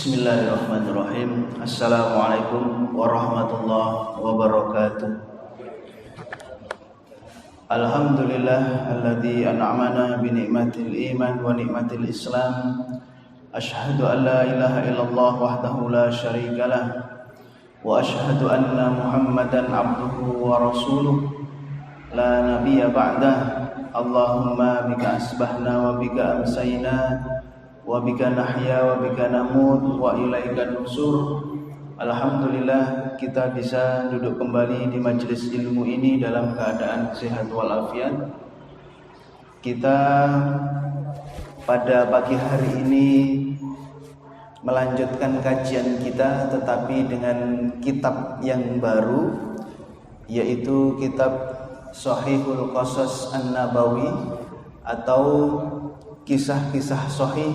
Bismillahirrahmanirrahim. Assalamualaikum warahmatullahi wabarakatuh. Alhamdulillah alladzi an'amana bi ni'matil iman wa ni'matil islam. Asyhadu an la ilaha illallah wahdahu la syarikalah wa asyhadu anna Muhammadan abduhu wa rasuluh la nabiyya ba'dah. Allahumma bika asbahna wa bika amsayna wa bika nahya wa bika namut wa ilaika nusur. Alhamdulillah kita bisa duduk kembali di majelis ilmu ini dalam keadaan sehat walafiat. Kita pada pagi hari ini melanjutkan kajian kita, tetapi dengan kitab yang baru, yaitu kitab Shahihul Qasas An-Nabawi atau kisah-kisah sahih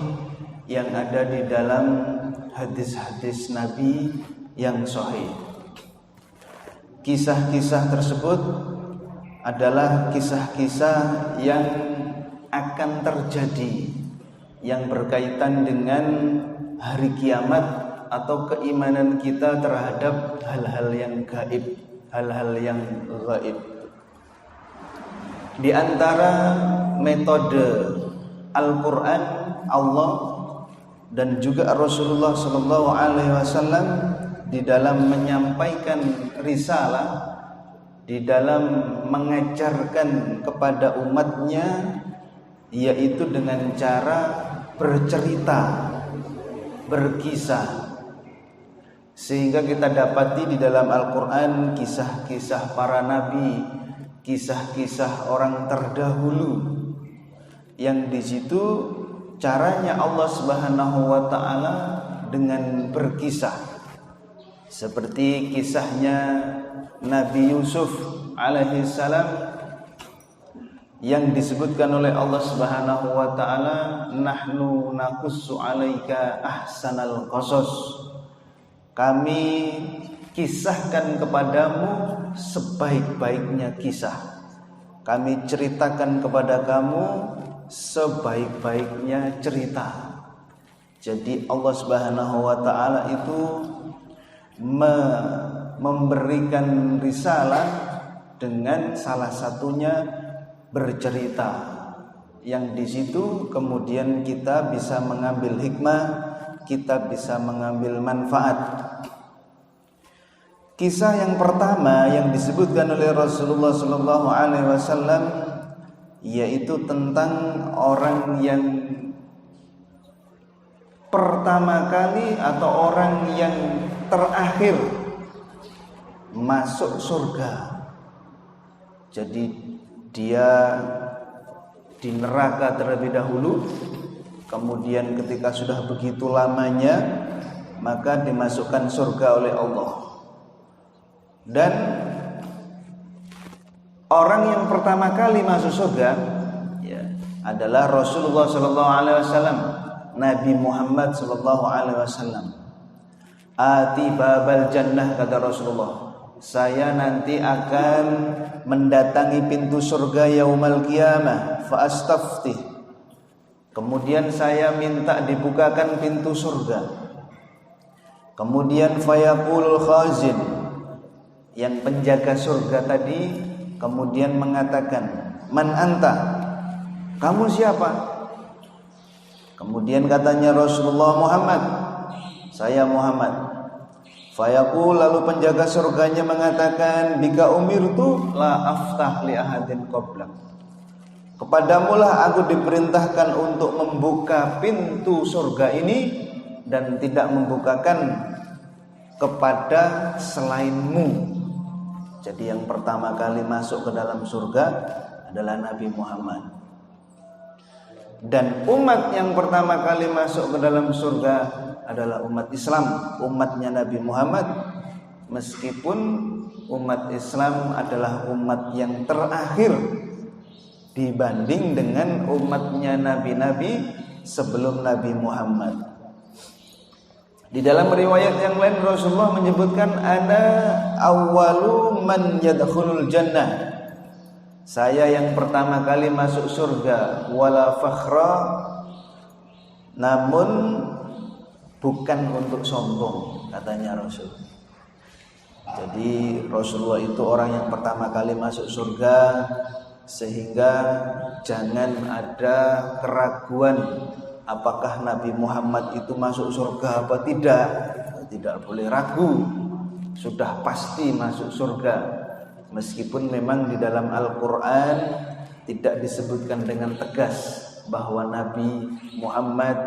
yang ada di dalam hadis-hadis Nabi yang sahih. Kisah-kisah tersebut adalah kisah-kisah yang akan terjadi, yang berkaitan dengan hari kiamat atau keimanan kita terhadap hal-hal yang gaib, hal-hal yang gaib. Di antara metode Al-Quran, Allah dan juga Rasulullah SAW di dalam menyampaikan risalah, di dalam mengajarkan kepada umatnya, yaitu dengan cara bercerita, berkisah. Sehingga kita dapati di dalam Al-Quran kisah-kisah para nabi, kisah-kisah orang terdahulu, yang di situ caranya Allah Subhanahu wa taala dengan berkisah. Seperti kisahnya Nabi Yusuf alaihi salam yang disebutkan oleh Allah Subhanahu wa taala, nahnu naqussu 'alaika ahsanal qasas. Kami kisahkan kepadamu sebaik-baiknya kisah. Kami ceritakan kepada kamu sebaik-baiknya cerita. Jadi Allah Subhanahu wa taala itu memberikan risalah dengan salah satunya bercerita, yang di situ kemudian kita bisa mengambil hikmah, kita bisa mengambil manfaat. Kisah yang pertama yang disebutkan oleh Rasulullah SAW yaitu tentang orang yang pertama kali atau orang yang terakhir masuk surga. Jadi dia di neraka terlebih dahulu, kemudian ketika sudah begitu lamanya maka dimasukkan surga oleh Allah. Dan orang yang pertama kali masuk surga ya, adalah Rasulullah SAW, Nabi Muhammad SAW. Ati babal jannah, kata Rasulullah, saya nanti akan mendatangi pintu surga yaumal qiyamah fa astaftih. Kemudian saya minta dibukakan pintu surga. Kemudian fayaqulul khazin, yang penjaga surga tadi kemudian mengatakan, man anta, kamu siapa? Kemudian katanya Rasulullah, Muhammad, saya Muhammad. Fayaqul, lalu penjaga surganya mengatakan, bika umirtu la aftah li ahadin qablak. Kepadamulah aku diperintahkan untuk membuka pintu surga ini dan tidak membukakan kepada selainmu. Jadi yang pertama kali masuk ke dalam surga adalah Nabi Muhammad. Dan umat yang pertama kali masuk ke dalam surga adalah umat Islam, umatnya Nabi Muhammad. Meskipun umat Islam adalah umat yang terakhir dibanding dengan umatnya nabi-nabi sebelum Nabi Muhammad. Di dalam riwayat yang lain Rasulullah menyebutkan, ana awwalu man yadkhulul jannah, saya yang pertama kali masuk surga, wala fakhra, namun bukan untuk sombong, katanya Rasul. Jadi Rasulullah itu orang yang pertama kali masuk surga, sehingga jangan ada keraguan apakah Nabi Muhammad itu masuk surga apa tidak. Tidak boleh ragu, sudah pasti masuk surga. Meskipun memang di dalam Al-Quran tidak disebutkan dengan tegas bahwa Nabi Muhammad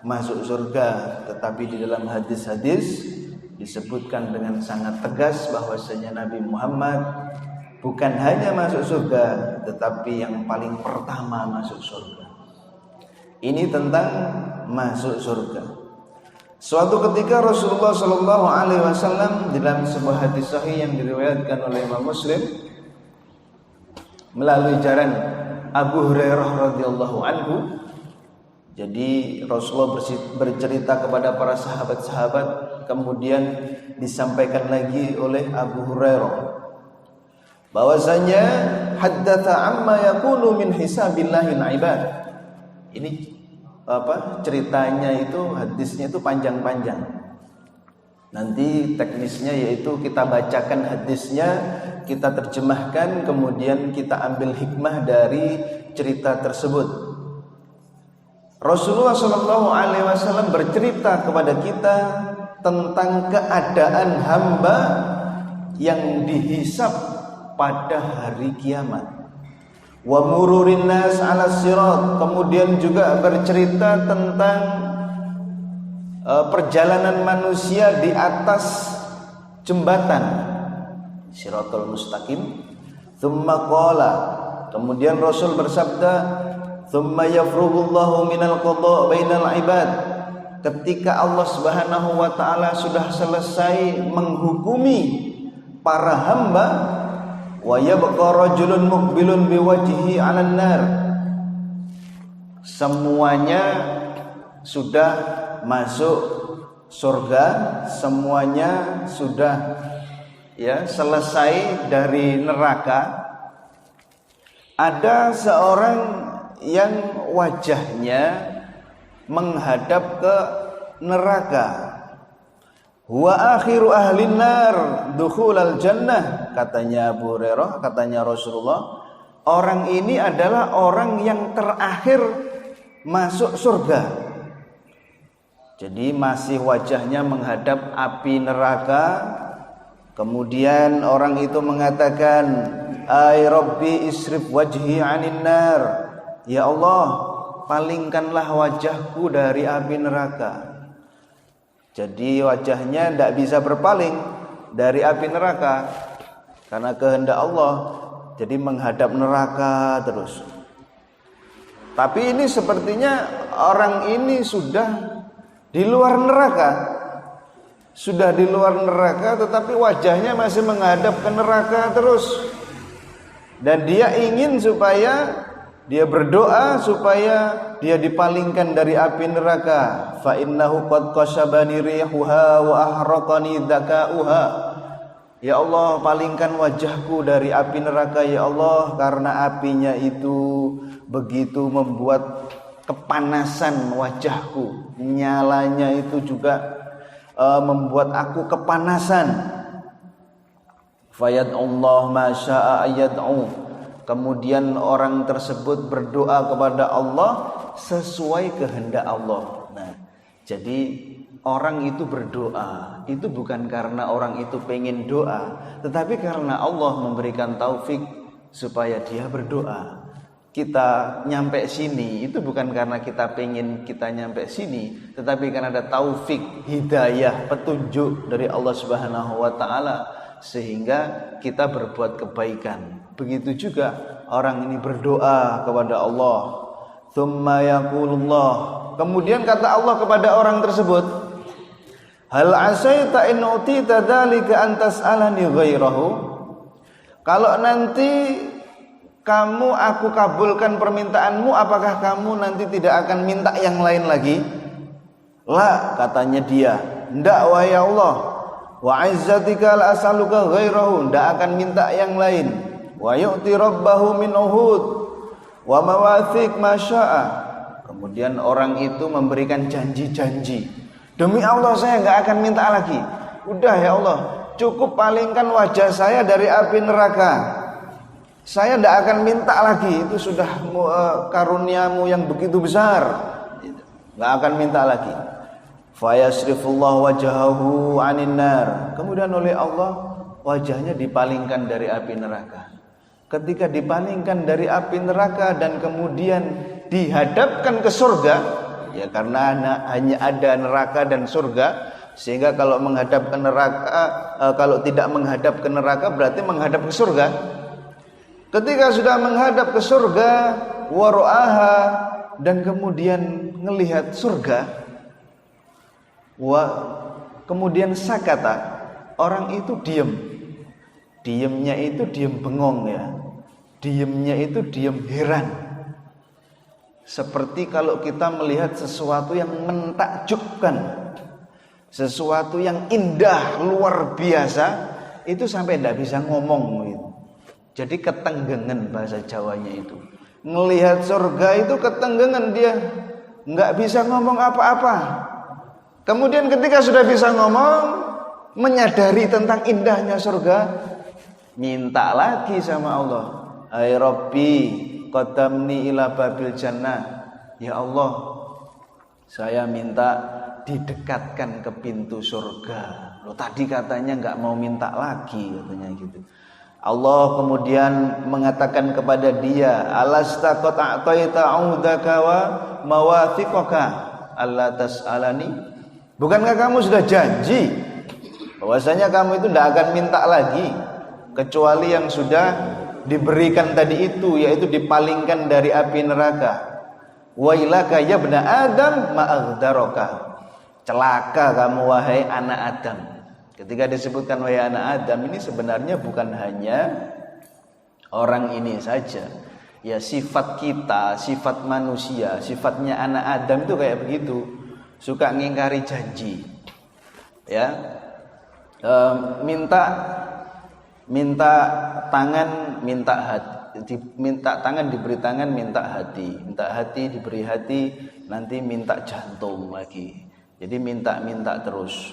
masuk surga, tetapi di dalam hadis-hadis disebutkan dengan sangat tegas bahwasanya Nabi Muhammad bukan hanya masuk surga, tetapi yang paling pertama masuk surga. Ini tentang masuk surga. Suatu ketika Rasulullah Shallallahu Alaihi Wasallam dalam sebuah hadis sahih yang diriwayatkan oleh Imam Muslim melalui jalan Abu Hurairah radhiyallahu anhu. Jadi Rasulullah bercerita kepada para sahabat-sahabat, kemudian disampaikan lagi oleh Abu Hurairah bahwasanya haddatsa amma yakunu min hisabillahil ibad. Ini ceritanya itu, hadisnya itu panjang-panjang. Nanti teknisnya yaitu kita bacakan hadisnya, kita terjemahkan, kemudian kita ambil hikmah dari cerita tersebut. Rasulullah Shallallahu Alaihi Wasallam bercerita kepada kita tentang keadaan hamba yang dihisab pada hari kiamat. Wa mururin nas 'ala sirat, kemudian juga bercerita tentang perjalanan manusia di atas jembatan Shiratul Mustaqim. Tsumma qala, kemudian Rasul bersabda, tsumma yafrughullahu minal qada' bainal ibad. Ketika Allah Subhanahu wa taala sudah selesai menghukumi para hamba, wa yabqa rajulun muqbilun biwajhihi 'alan nar. Semuanya sudah masuk surga, semuanya sudah selesai dari neraka. Ada seorang yang wajahnya menghadap ke neraka. Huwa akhiru ahlin nar dukhulal jannah, katanya Abu Hurairah, katanya Rasulullah, orang ini adalah orang yang terakhir masuk surga. Jadi masih wajahnya menghadap api neraka. Kemudian orang itu mengatakan, ay Rabbi isrif wajhi 'anin nar. Ya Allah, palingkanlah wajahku dari api neraka. Jadi wajahnya tidak bisa berpaling dari api neraka karena kehendak Allah. Jadi menghadap neraka terus. Tapi ini sepertinya orang ini sudah di luar neraka. Sudah di luar neraka, tetapi wajahnya masih menghadap ke neraka terus. Dan dia ingin supaya, dia berdoa supaya dia dipalingkan dari api neraka. Fa innahu qad qashabani rihuha wa ahraqani dzakauha. Ya Allah, palingkan wajahku dari api neraka ya Allah, karena apinya itu begitu membuat kepanasan wajahku. Nyalanya itu juga membuat aku kepanasan. Fayad'ullah ma syaa ayad'u. Kemudian orang tersebut berdoa kepada Allah sesuai kehendak Allah. Nah, jadi orang itu berdoa itu bukan karena orang itu pengen doa, tetapi karena Allah memberikan taufik supaya dia berdoa. Kita nyampe sini itu bukan karena kita pengen kita nyampe sini, tetapi karena ada taufik, hidayah, petunjuk dari Allah Subhanahu wa taala sehingga kita berbuat kebaikan. Begitu juga orang ini berdoa kepada Allah. Tsumma yaqulullah. Kemudian kata Allah kepada orang tersebut, hal asaita in utita dzalika an tas'alani ghairahu. Kalau nanti kamu aku kabulkan permintaanmu, apakah kamu nanti tidak akan minta yang lain lagi? La, katanya dia, ndak wahai Allah. Wa izzatika la as'aluka ghairahu, ndak akan minta yang lain. Wa yu'ti rabbahu min uhud wa mawathiq ma syaa. Kemudian orang itu memberikan janji-janji. Demi Allah saya nggak akan minta lagi. Udah ya Allah, cukup palingkan wajah saya dari api neraka. Saya tidak akan minta lagi. Itu sudah karuniamu yang begitu besar. Nggak akan minta lagi. Fayasrifullahu wajahahu anin nar. Kemudian oleh Allah wajahnya dipalingkan dari api neraka. Ketika dipalingkan dari api neraka dan kemudian dihadapkan ke surga, ya karena hanya ada neraka dan surga, sehingga kalau menghadap ke neraka, kalau tidak menghadap ke neraka berarti menghadap ke surga. Ketika sudah menghadap ke surga, waro'aha, dan kemudian melihat surga, kemudian sakata, orang itu diam. Diamnya itu diam bengong ya. Diamnya itu diam heran. Seperti kalau kita melihat sesuatu yang mentakjubkan, sesuatu yang indah luar biasa, itu sampai tidak bisa ngomong gitu. Jadi ketenggengan bahasa Jawanya itu. Melihat surga itu ketenggengan, dia nggak bisa ngomong apa-apa. Kemudian ketika sudah bisa ngomong, menyadari tentang indahnya surga, minta lagi sama Allah. Ay Rabbi qadamni ila babil jannah. Ya Allah, saya minta didekatkan ke pintu surga. Loh, tadi katanya nggak mau minta lagi katanya gitu. Allah kemudian mengatakan kepada dia, alasta qad a'taita 'udaka wa mawathiqaka alla tas'alani. Bukankah kamu sudah janji bahwasanya kamu itu tidak akan minta lagi kecuali yang sudah diberikan tadi itu, yaitu dipalingkan dari api neraka. Wailaka ya bna Adam ma'aghdaraka. Celaka kamu wahai anak Adam. Ketika disebutkan wahai anak Adam, ini sebenarnya bukan hanya orang ini saja. Ya, sifat kita, sifat manusia, sifatnya anak Adam itu kayak begitu. Suka ngingkari janji. Ya. Minta tangan, minta hati, minta tangan diberi tangan, minta hati diberi hati, nanti minta jantung lagi. Jadi minta terus.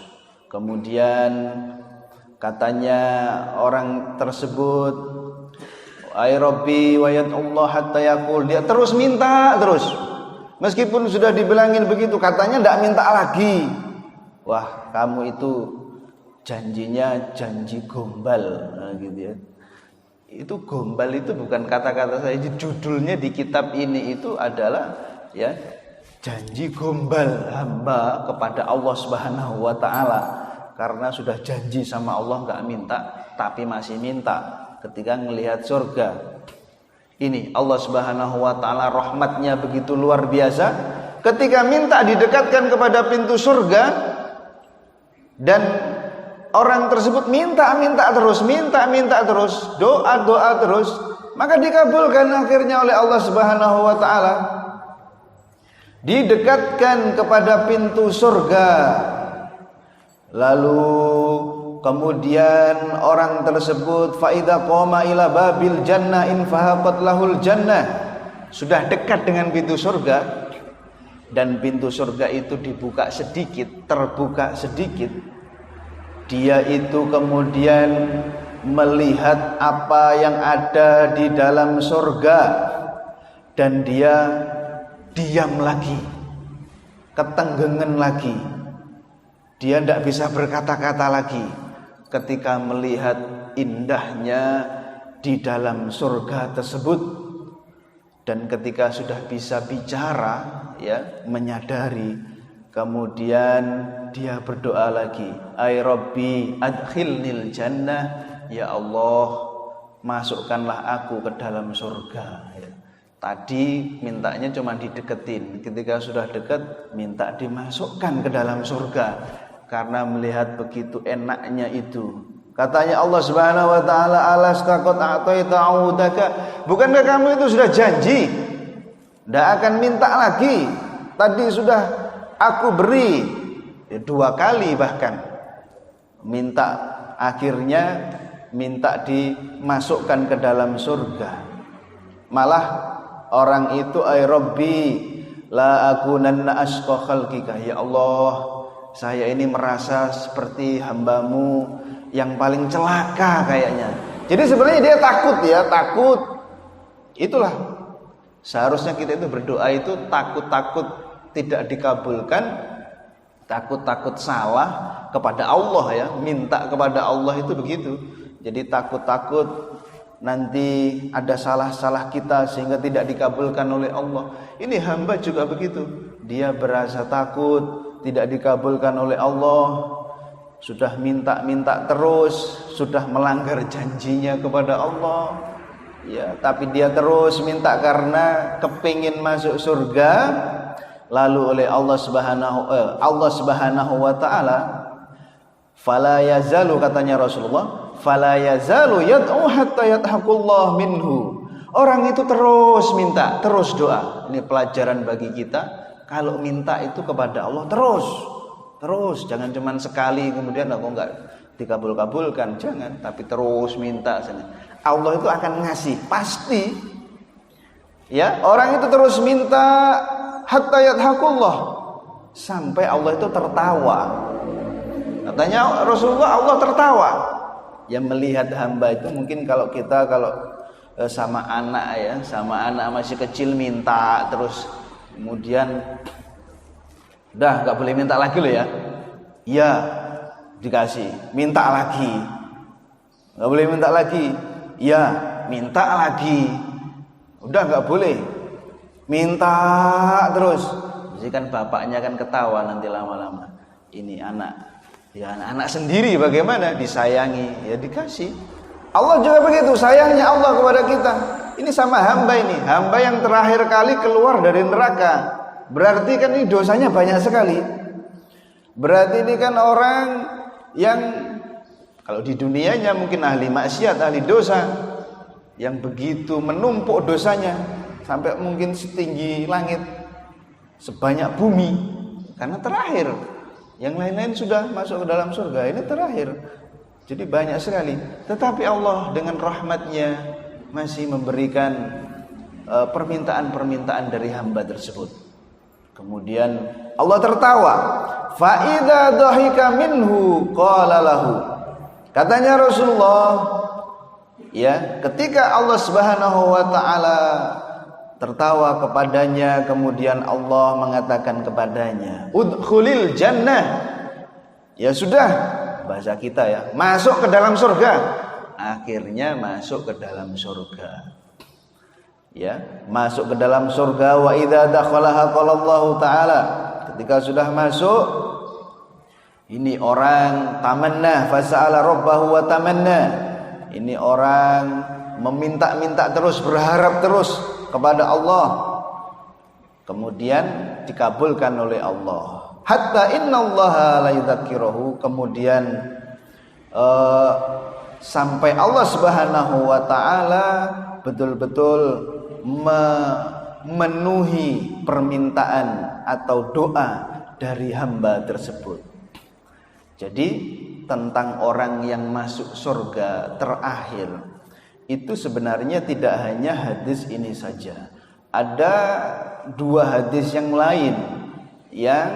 Kemudian katanya orang tersebut, ay Rabbi wa yad'ullah hatta yaqul, dia terus minta terus. Meskipun sudah dibilangin begitu, katanya tidak minta lagi. Wah, kamu itu janjinya janji gombal, nah, gitu ya. Itu gombal itu bukan kata-kata saya, judulnya di kitab ini itu adalah ya janji gombal hamba kepada Allah Subhanahu wa taala, karena sudah janji sama Allah nggak minta tapi masih minta ketika melihat surga. Ini Allah Subhanahu wa taala rahmatnya begitu luar biasa, ketika minta didekatkan kepada pintu surga dan orang tersebut minta terus, doa terus, maka dikabulkan akhirnya oleh Allah Subhanahu wa taala. Didekatkan kepada pintu surga. Lalu kemudian orang tersebut fa idza qama ila babil jannah in fahaqat lahul jannah. Sudah dekat dengan pintu surga dan pintu surga itu dibuka sedikit, terbuka sedikit. Dia itu kemudian melihat apa yang ada di dalam surga dan dia diam lagi, ketenggengan lagi. Dia tidak bisa berkata-kata lagi ketika melihat indahnya di dalam surga tersebut. Dan ketika sudah bisa bicara, ya, menyadari, kemudian dia berdoa lagi, ay Rabbi adkhilnil jannah, ya Allah masukkanlah aku ke dalam surga. Ya. Tadi mintanya cuma dideketin, ketika sudah dekat minta dimasukkan ke dalam surga karena melihat begitu enaknya itu. Katanya Allah Subhanahu wa taala, alastaqat a'taita 'udaka, bukankah kamu itu sudah janji tidak akan minta lagi? Tadi sudah aku beri, ya, 2 kali bahkan minta, akhirnya minta dimasukkan ke dalam surga. Malah orang itu ay Rabbi la akunanna asqa khalqika, ya Allah saya ini merasa seperti hambamu yang paling celaka kayaknya. Jadi sebenarnya dia takut. Itulah seharusnya kita itu berdoa itu takut tidak dikabulkan, takut salah kepada Allah ya, minta kepada Allah itu begitu. Jadi takut nanti ada salah-salah kita sehingga tidak dikabulkan oleh Allah. Ini hamba juga begitu. Dia berasa takut tidak dikabulkan oleh Allah, sudah minta terus, sudah melanggar janjinya kepada Allah. Ya, tapi dia terus minta karena kepingin masuk surga. Lalu oleh Allah Subhanahu wa taala, fala yazalu, katanya Rasulullah, fala yazalu yad'u hatta yadhaqullah minhu. Orang itu terus minta, terus doa. Ini pelajaran bagi kita. Kalau minta itu kepada Allah terus, jangan cuma sekali kemudian aku enggak dikabul-kabulkan, jangan, tapi terus minta saja. Allah itu akan ngasih, pasti. Ya, orang itu terus minta hatta yadhaqullah, sampai Allah itu tertawa. Katanya Rasulullah, Allah tertawa. Yang melihat hamba itu mungkin kalau kita sama anak masih kecil minta terus, kemudian udah nggak boleh minta lagi loh ya. Iya, dikasih, minta lagi. Nggak boleh minta lagi. Iya, minta lagi. Udah nggak boleh. Minta terus. Jadi kan bapaknya kan ketawa nanti lama-lama. Ini anak, ya anak sendiri bagaimana disayangi, ya dikasih. Allah juga begitu, sayangnya Allah kepada kita. Ini sama hamba ini, hamba yang terakhir kali keluar dari neraka. Berarti kan ini dosanya banyak sekali. Berarti ini kan orang yang kalau di dunianya mungkin ahli maksiat, ahli dosa, yang begitu menumpuk dosanya sampai mungkin setinggi langit, sebanyak bumi, karena terakhir. Yang lain-lain sudah masuk ke dalam surga, ini terakhir. Jadi banyak sekali. Tetapi Allah dengan rahmatnya masih memberikan permintaan-permintaan dari hamba tersebut. Kemudian Allah tertawa. Fa idza dhahika minhu qala lahu. Katanya Rasulullah, ya, ketika Allah Subhanahu wa taala tertawa kepadanya, kemudian Allah mengatakan kepadanya, udkhulil jannah. Ya sudah, bahasa kita ya, masuk ke dalam surga. Akhirnya masuk ke dalam surga. Ya, masuk ke dalam surga. Wa idza dakhalaha qala Allah taala, ketika sudah masuk, ini orang tamanna fasa'ala rabbahu wa tamanna. Ini orang meminta-minta terus, berharap terus kepada Allah, kemudian dikabulkan oleh Allah. Hatta innallaha la yudzakkirahu, kemudian sampai Allah Subhanahu wa taala betul-betul memenuhi permintaan atau doa dari hamba tersebut. Jadi tentang orang yang masuk surga terakhir itu sebenarnya tidak hanya hadis ini saja. Ada dua hadis yang lain yang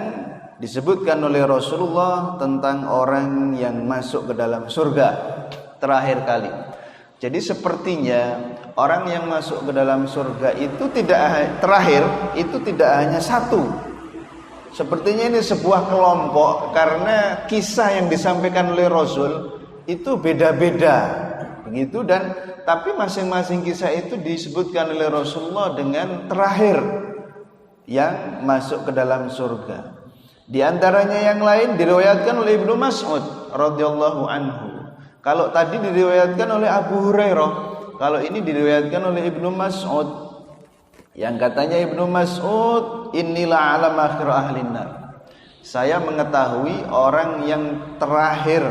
disebutkan oleh Rasulullah tentang orang yang masuk ke dalam surga terakhir kali. Jadi sepertinya orang yang masuk ke dalam surga itu terakhir itu tidak hanya satu. Sepertinya ini sebuah kelompok, karena kisah yang disampaikan oleh Rasul itu beda-beda. Begitu, dan tapi masing-masing kisah itu disebutkan oleh Rasulullah dengan terakhir yang masuk ke dalam surga. Di antaranya yang lain diriwayatkan oleh Ibnu Mas'ud radhiyallahu anhu. Kalau tadi diriwayatkan oleh Abu Hurairah, kalau ini diriwayatkan oleh Ibnu Mas'ud. Yang katanya Ibnu Mas'ud, inilah alam akhir ahlin nar. Saya mengetahui orang yang terakhir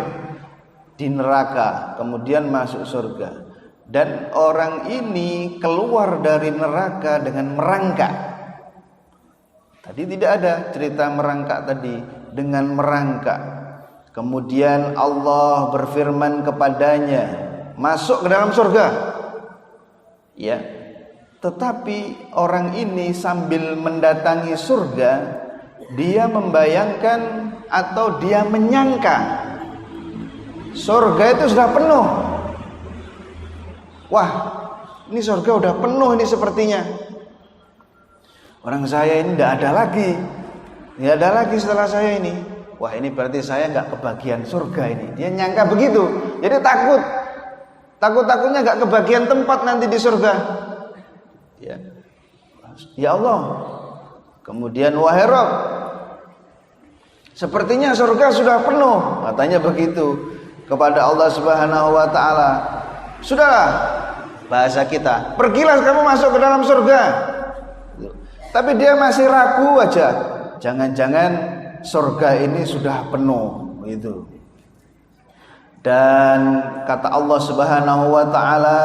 di neraka kemudian masuk surga, dan orang ini keluar dari neraka dengan merangkak. Tadi tidak ada cerita merangkak tadi, dengan merangkak. Kemudian Allah berfirman kepadanya, masuk ke dalam surga. Ya. Tetapi orang ini sambil mendatangi surga, dia membayangkan atau dia menyangka surga itu sudah penuh. Wah, ini surga udah penuh ini sepertinya. Orang saya ini tidak ada lagi setelah saya ini. Wah, ini berarti saya nggak kebagian surga ini. Dia nyangka begitu, jadi takutnya nggak kebagian tempat nanti di surga. Ya Allah. Kemudian wahai Rabb, sepertinya surga sudah penuh, katanya begitu kepada Allah Subhanahu wa taala. Sudahlah, bahasa kita, pergilah kamu masuk ke dalam surga. Tapi dia masih ragu aja. Jangan-jangan surga ini sudah penuh gitu. Dan kata Allah Subhanahu wa taala,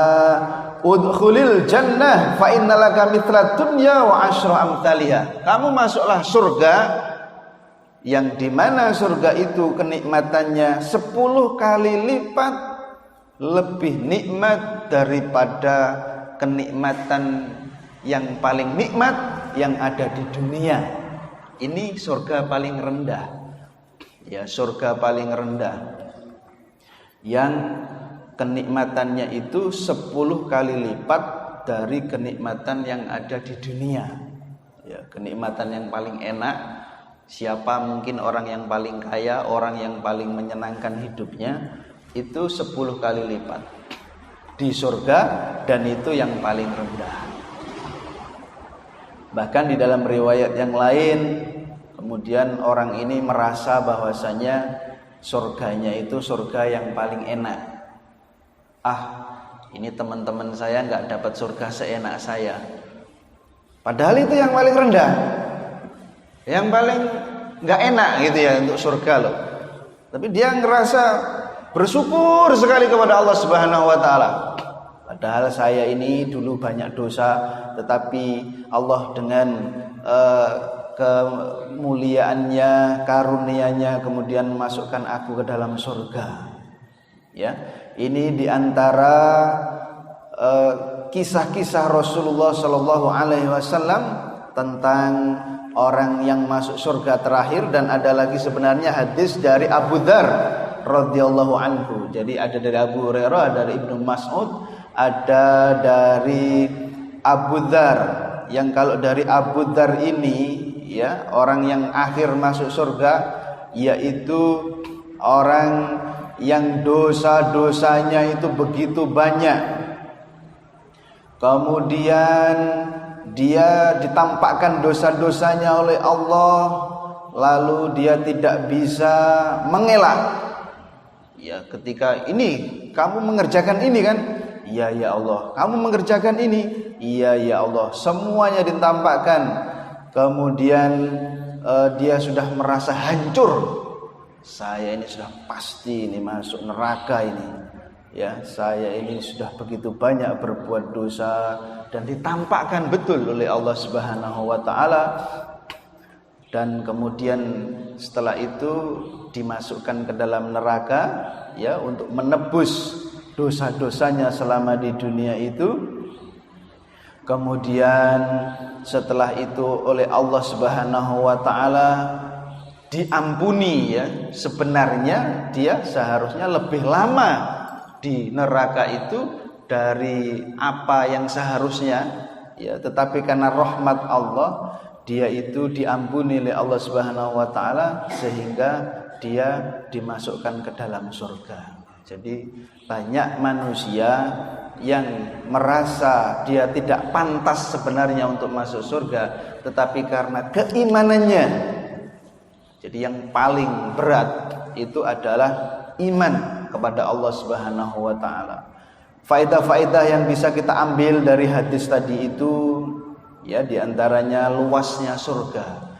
udkhulil jannah fa innalaka mithla dunya wa asyra amthaliha. Kamu masuklah surga yang dimana surga itu kenikmatannya 10 kali lipat lebih nikmat daripada kenikmatan yang paling nikmat yang ada di dunia. Ini surga paling rendah. Ya, surga paling rendah yang kenikmatannya itu 10 kali lipat dari kenikmatan yang ada di dunia. Ya, kenikmatan yang paling enak. Siapa mungkin orang yang paling kaya, orang yang paling menyenangkan hidupnya, itu 10 kali lipat di surga, dan itu yang paling rendah. Bahkan di dalam riwayat yang lain, kemudian orang ini merasa bahwasanya surganya itu surga yang paling enak. Ini teman-teman saya nggak dapat surga seenak saya. Padahal itu yang paling rendah, yang paling nggak enak gitu ya untuk surga loh. Tapi dia ngerasa bersyukur sekali kepada Allah Subhanahu wa taala. Padahal saya ini dulu banyak dosa, tetapi Allah dengan kemuliaannya, karunia-Nya kemudian memasukkan aku ke dalam surga. Ya, ini diantara kisah-kisah Rasulullah Shallallahu Alaihi Wasallam tentang orang yang masuk surga terakhir. Dan ada lagi sebenarnya hadis dari Abu Dzar radhiyallahu anhu. Jadi ada dari Abu Hurairah, ada dari Ibnu Mas'ud, ada dari Abu Dzar. Yang kalau dari Abu Dzar ini, ya, orang yang akhir masuk surga, yaitu orang yang dosa-dosanya itu begitu banyak. Kemudian dia ditampakkan dosa-dosanya oleh Allah, lalu dia tidak bisa mengelak. Ya, ketika ini kamu mengerjakan ini kan? Iya ya Allah. Kamu mengerjakan ini? Iya ya Allah. Semuanya ditampakkan. Kemudian dia sudah merasa hancur. Saya ini sudah pasti ini masuk neraka ini. Ya, saya ini sudah begitu banyak berbuat dosa, dan ditampakkan betul oleh Allah Subhanahu wa taala. Dan kemudian setelah itu dimasukkan ke dalam neraka, ya, untuk menebus dosa-dosanya selama di dunia itu. Kemudian setelah itu oleh Allah Subhanahu wa taala diampuni, ya. Sebenarnya dia seharusnya lebih lama di neraka itu dari apa yang seharusnya, ya, tetapi karena rahmat Allah dia itu diampuni oleh Allah Subhanahu wa taala sehingga dia dimasukkan ke dalam surga. Jadi banyak manusia yang merasa dia tidak pantas sebenarnya untuk masuk surga, tetapi karena keimanannya. Jadi yang paling berat itu adalah iman kepada Allah Subhanahu wa taala. Faedah-faedah yang bisa kita ambil dari hadis tadi itu, ya, diantaranya luasnya surga.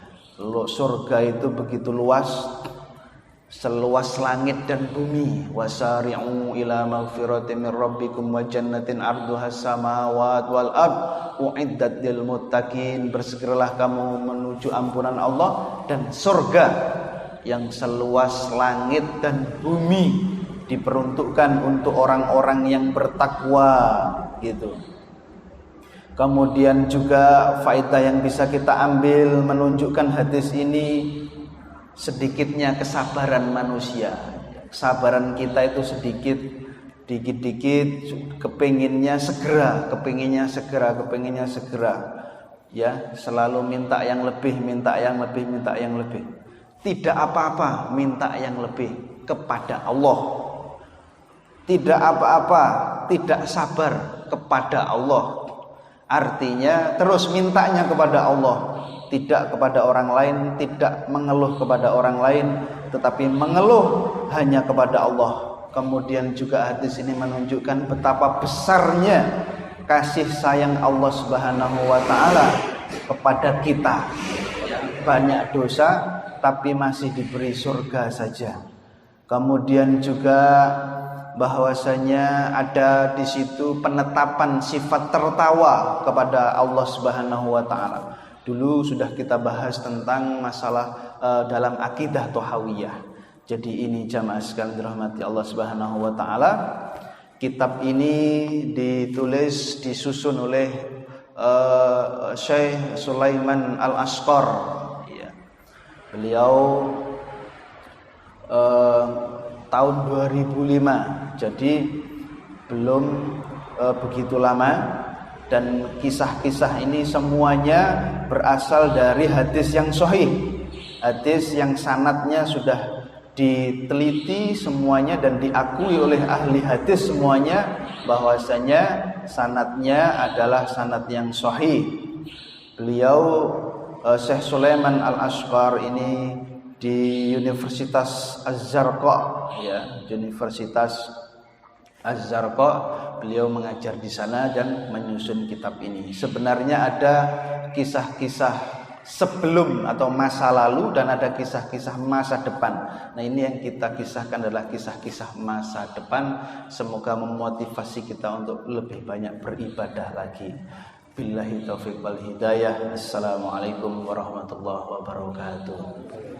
Surga itu begitu luas, seluas langit dan bumi. Wasari'u ila maghfiratin min rabbikum wa jannatin 'arduhas samawati wal ard u'iddat lil muttaqin. Bersegeralah kamu menuju ampunan Allah dan surga yang seluas langit dan bumi diperuntukkan untuk orang-orang yang bertakwa, gitu. Kemudian juga faedah yang bisa kita ambil menunjukkan hadis ini sedikitnya kesabaran manusia. Kesabaran kita itu sedikit, dikit-dikit kepinginnya segera. Ya, selalu minta yang lebih. Tidak apa-apa minta yang lebih kepada Allah. Tidak apa-apa tidak sabar kepada Allah. Artinya terus mintanya kepada Allah, tidak kepada orang lain, tidak mengeluh kepada orang lain, tetapi mengeluh hanya kepada Allah. Kemudian juga hadis ini menunjukkan betapa besarnya kasih sayang Allah Subhanahu wa taala kepada kita. Banyak dosa tapi masih diberi surga saja. Kemudian juga bahwasanya ada di situ penetapan sifat tertawa kepada Allah Subhanahu wa taala. Dulu sudah kita bahas tentang masalah dalam akidah Thahawiyah. Jadi ini jamaah sekalian dirahmati Allah Subhanahu wa taala. Kitab ini disusun oleh Syekh Sulaiman Al-Ashqar. Ya. Beliau tahun 2005, jadi belum begitu lama, dan kisah-kisah ini semuanya berasal dari hadis yang sahih, hadis yang sanadnya sudah diteliti semuanya dan diakui oleh ahli hadis semuanya bahwasanya sanadnya adalah sanad yang sahih. Beliau Syekh Sulaiman Al-Ashqar ini di Universitas Az-Zarqa, ya, Universitas Az-Zarqa, beliau mengajar di sana dan menyusun kitab ini. Sebenarnya ada kisah-kisah sebelum atau masa lalu dan ada kisah-kisah masa depan. Nah, ini yang kita kisahkan adalah kisah-kisah masa depan. Semoga memotivasi kita untuk lebih banyak beribadah lagi. Billahi taufiq wal hidayah. Assalamualaikum warahmatullahi wabarakatuh.